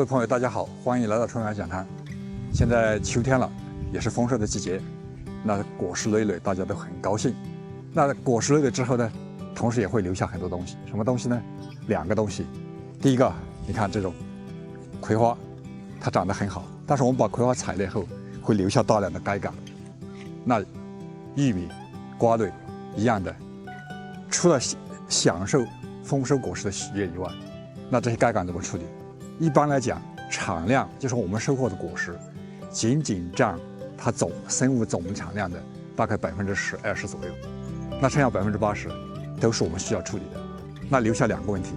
位朋友，大家好，欢迎来到春芽讲坛。现在秋天了，也是丰收的季节，那果实累累，大家都很高兴。那果实累累之后呢，同时也会留下很多东西。什么东西呢？两个东西。第一个，你看这种葵花，它长得很好，但是我们把葵花采了以后，会留下大量的该杆。那玉米、瓜类一样的，除了享受丰收果实的喜悦以外，那这些该杆怎么处理？一般来讲，产量就是我们收获的果实，仅仅占它生物总产量的大概10%、20%左右，那剩下80%都是我们需要处理的。那留下两个问题，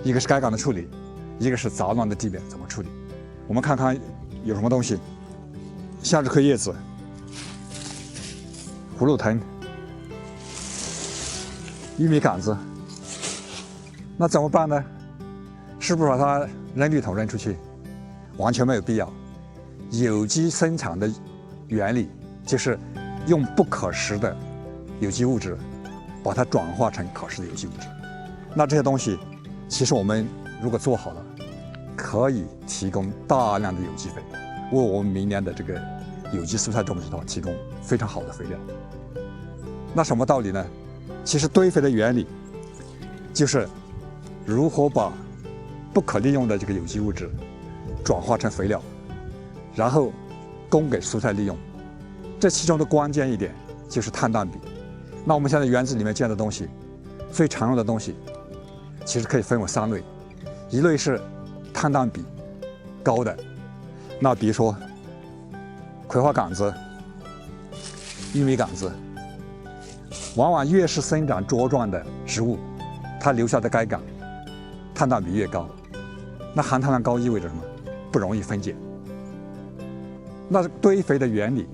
一个是该杆的处理，一个是杂乱的地面怎么处理。我们看看有什么东西，向日葵叶子、葫芦藤、玉米杆子，那怎么办呢？是不是把它扔绿桶扔出去？完全没有必要。有机生产的原理就是用不可食的有机物质，把它转化成可食的有机物质。那这些东西，其实我们如果做好了，可以提供大量的有机肥，为我们明年的这个有机蔬菜种植提供非常好的肥料。那什么道理呢？其实堆肥的原理就是如何把不可利用的这个有机物质转化成肥料，然后供给蔬菜利用。这其中的关键一点就是碳氮比。那我们现在园子里面见的东西，最常用的东西其实可以分为3类，一类是碳氮比高的，那比如说葵花杆子、玉米杆子，往往越是生长茁壮的植物，它留下的该杆碳氮比越高。那含碳量高意味着什么？不容易分解。那堆肥的原理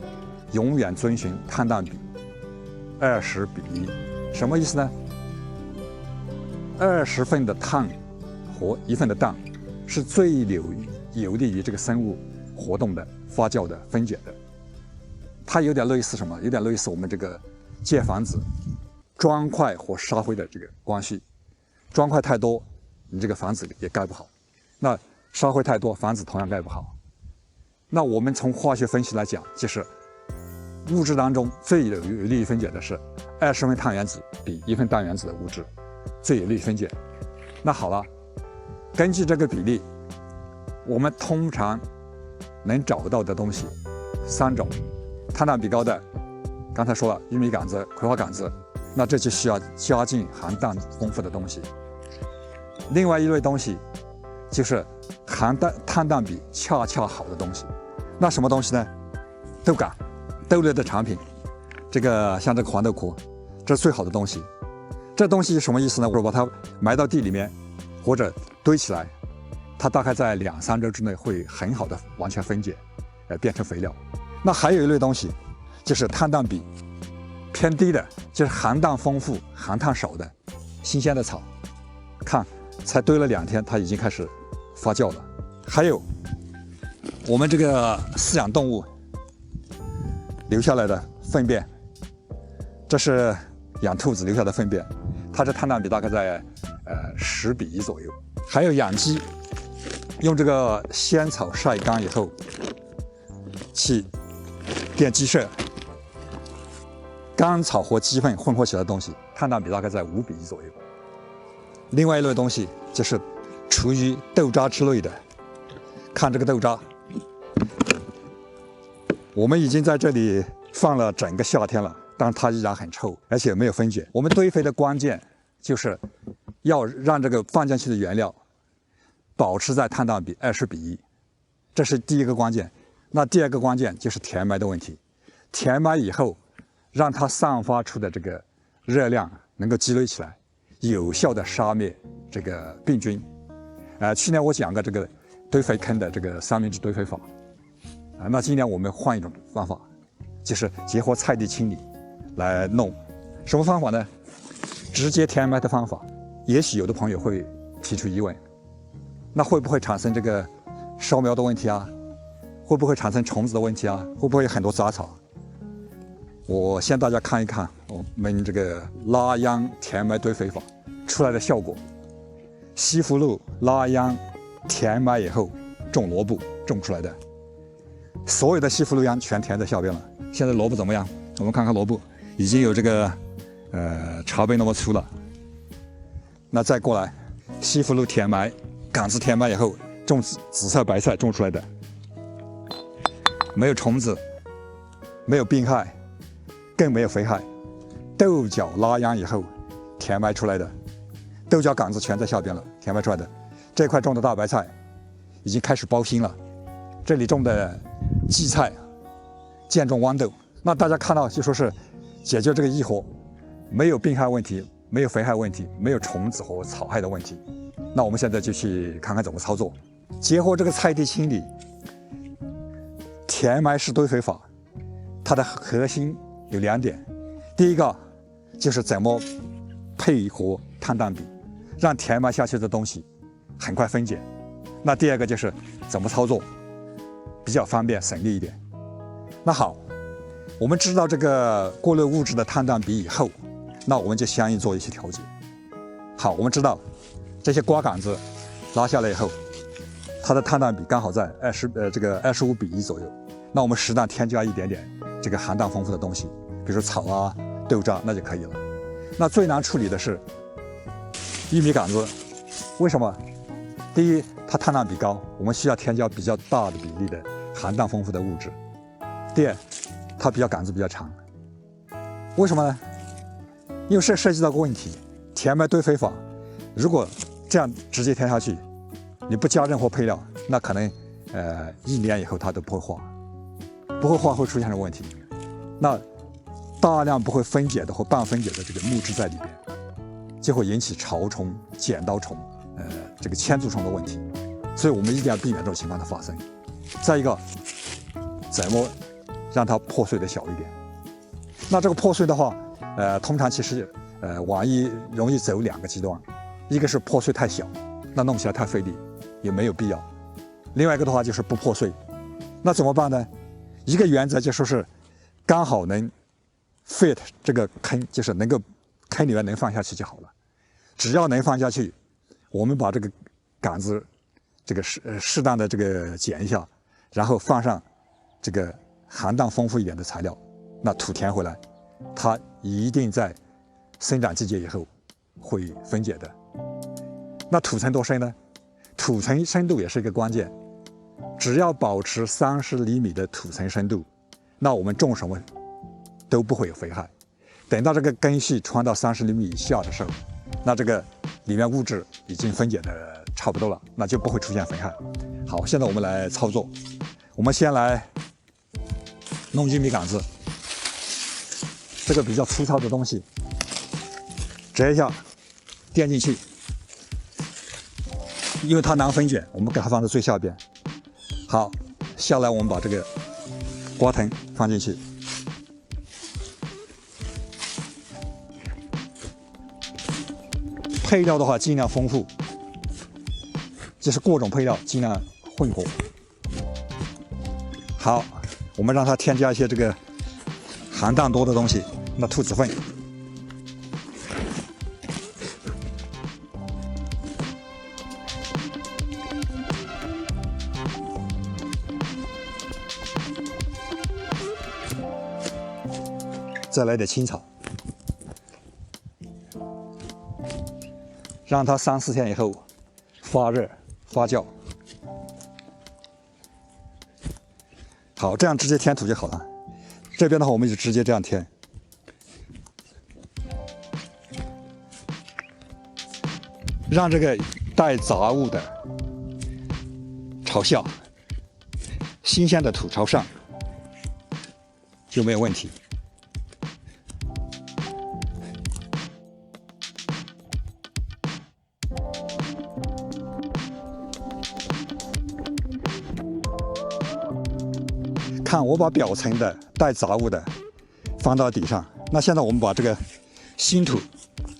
永远遵循碳氮比20:1，什么意思呢？20份的碳和1份的氮是最有利于这个生物活动的、发酵的、分解的。它有点类似什么？有点类似我们这个建房子砖块和沙灰的这个关系。砖块太多，你这个房子也盖不好；那沙灰太多，房子同样盖不好。那我们从化学分析来讲，就是物质当中最有利于分解的是20份碳原子比1份氮原子的物质最有利于分解。那好了，根据这个比例，我们通常能找到的东西3种：碳氮比高的，刚才说了玉米杆子、葵花杆子，那这就需要加进含氮丰富的东西。另外一类东西就是碳氮比恰恰好的东西。那什么东西呢？豆杆、豆类的产品，这个像这个黄豆壳，这是最好的东西。这东西什么意思呢？我把它埋到地里面或者堆起来，它大概在2-3周之内会很好的完全分解，变成肥料。那还有一类东西就是碳氮比偏低的，就是含氮丰富、含碳少的新鲜的草，看才堆了2天，它已经开始发酵了。还有我们这个饲养动物留下来的粪便，这是养兔子留下的粪便，它的碳氮比大概在10:1左右。还有养鸡，用这个鲜草晒干以后去变鸡舍，干草和鸡粪混合起来的东西，碳氮比大概在5:1左右。另外一类东西就是厨余、豆渣之类的，看这个豆渣，我们已经在这里放了整个夏天了，但它依然很臭，而且没有分解。我们堆肥的关键就是要让这个放进去的原料保持在碳氮比20:1，这是第一个关键。那第二个关键就是填埋的问题，填埋以后让它散发出的这个热量能够积累起来，有效的杀灭这个病菌。去年我讲过这个堆肥坑的这个3明治堆肥法，那今年我们换一种方法，就是结合菜地清理来弄。什么方法呢？直接填埋的方法。也许有的朋友会提出疑问，那会不会产生这个烧苗的问题啊？会不会产生虫子的问题啊？会不会有很多杂草？我先大家看一看我们这个拉秧填埋堆肥法出来的效果。西葫芦拉秧填埋以后种萝卜种出来的，所有的西葫芦秧全填在下边了。现在萝卜怎么样？我们看看萝卜，已经有这个茶杯那么粗了。那再过来，西葫芦填埋，杆子填埋以后，种紫菜、白菜种出来的，没有虫子，没有病害，更没有肥害。豆角拉秧以后填埋出来的，豆角杆子全在下边了，填埋出来的。这块种的大白菜已经开始包心了，这里种的荠菜间种豌豆。那大家看到就说是解决这个异活，没有病害问题，没有肥害问题，没有虫子和草害的问题。那我们现在就去看看怎么操作。结合这个菜地清理、填埋式堆肥法，它的核心有2点。第一个就是怎么配合碳氮比，让填埋下去的东西很快分解。那第二个就是怎么操作比较方便省力一点。那好，我们知道这个过滤物质的碳氮比以后，那我们就相应做一些调节。好，我们知道这些瓜杆子拉下来以后，它的碳氮比刚好在25:1左右。那我们适当添加一点点这个含氮丰富的东西，比如草啊、豆渣，那就可以了。那最难处理的是玉米杆子，为什么？第一，它碳氮比高，我们需要添加比较大的比例的含氮丰富的物质。第二，它杆子比较长，为什么呢？因为涉及到个问题，填埋堆肥法，如果这样直接填下去，你不加任何配料，那可能1年以后它都不会化，不会化会出现什么问题？那大量不会分解的或半分解的这个木质在里边，就会引起潮虫、剪刀虫、这个千足虫的问题，所以我们一定要避免这种情况的发生。再一个，怎么让它破碎的小一点？那这个破碎的话，通常其实网易容易走2个极端，一个是破碎太小，那弄起来太费力，也没有必要；另外一个的话就是不破碎，那怎么办呢？一个原则就说是刚好能 fit 这个坑，就是能够坑里面能放下去就好了。只要能放下去，我们把这个杆子这个适当的这个剪一下，然后放上这个含氮丰富一点的材料，那土填回来，它一定在生长季节以后会分解的。那土层多深呢？土层深度也是一个关键，只要保持30厘米的土层深度，那我们种什么都不会有肥害。等到这个根系穿到30厘米以下的时候，那这个里面物质已经分解的差不多了，那就不会出现肥害。好，现在我们来操作。我们先来弄玉米杆子，这个比较粗糙的东西，折一下，垫进去。因为它难分解，我们给它放在最下边。好，下来我们把这个瓜藤放进去。配料的话尽量丰富，就是各种配料尽量混合。好，我们让它添加一些这个含氮多的东西，那兔子粪。再来点青草，让它3、4天以后发热发酵。好，这样直接填土就好了。这边的话，我们就直接这样填。让这个带杂物的朝下，新鲜的土朝上，就没有问题。看，我把表层的带杂物的放到底上。那现在我们把这个新土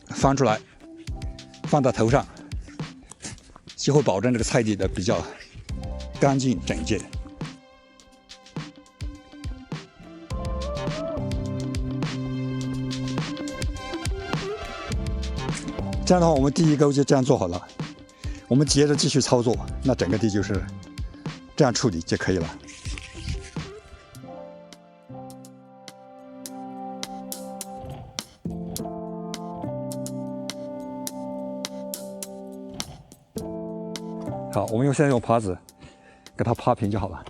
翻出来，放到头上，就会保证这个菜地的比较干净整洁。这样的话，我们第一沟就这样做好了。我们接着继续操作，那整个地就是这样处理就可以了。好，我们现在用耙子给它耙平就好了。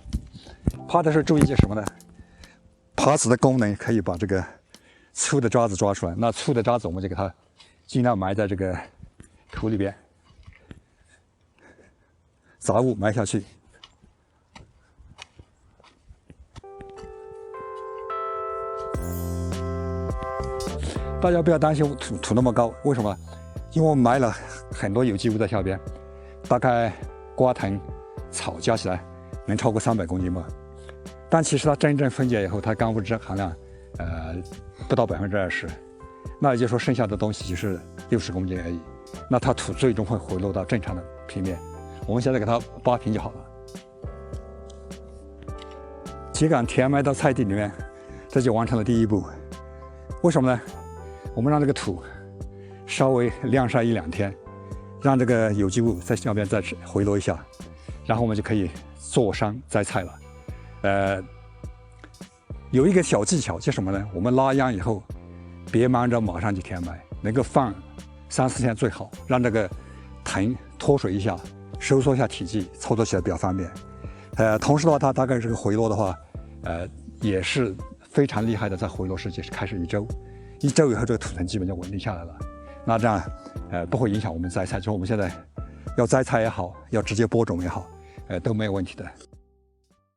耙的时候注意些什么呢？耙子的功能可以把这个粗的渣子抓出来，那粗的渣子我们就给它尽量埋在这个土里边，杂物埋下去。大家不要担心土那么高，为什么？因为我们埋了很多有机物在下边，大概瓜藤、草加起来能超过300公斤吧。但其实它真正分解以后，它干物质含量不到20%，那也就是说剩下的东西就是60公斤而已。那它土最终会回落到正常的平面。我们现在给它扒平就好了。秸秆填埋到菜地里面，这就完成了第一步。为什么呢？我们让这个土稍微晾晒1-2天，让这个有机物在下边再回落一下，然后我们就可以坐山栽菜了。有一个小技巧，就是什么呢？我们拉秧以后，别忙着马上就填埋，能够放3-4天最好，让这个藤脱水一下，收缩一下体积，操作起来比较方便。同时的话，它大概这个回落的话，也是非常厉害的，在回落时间是开始1周以后，这个土层基本就稳定下来了。那这样不会影响我们栽菜，就是我们现在要栽菜也好，要直接播种也好，都没有问题的。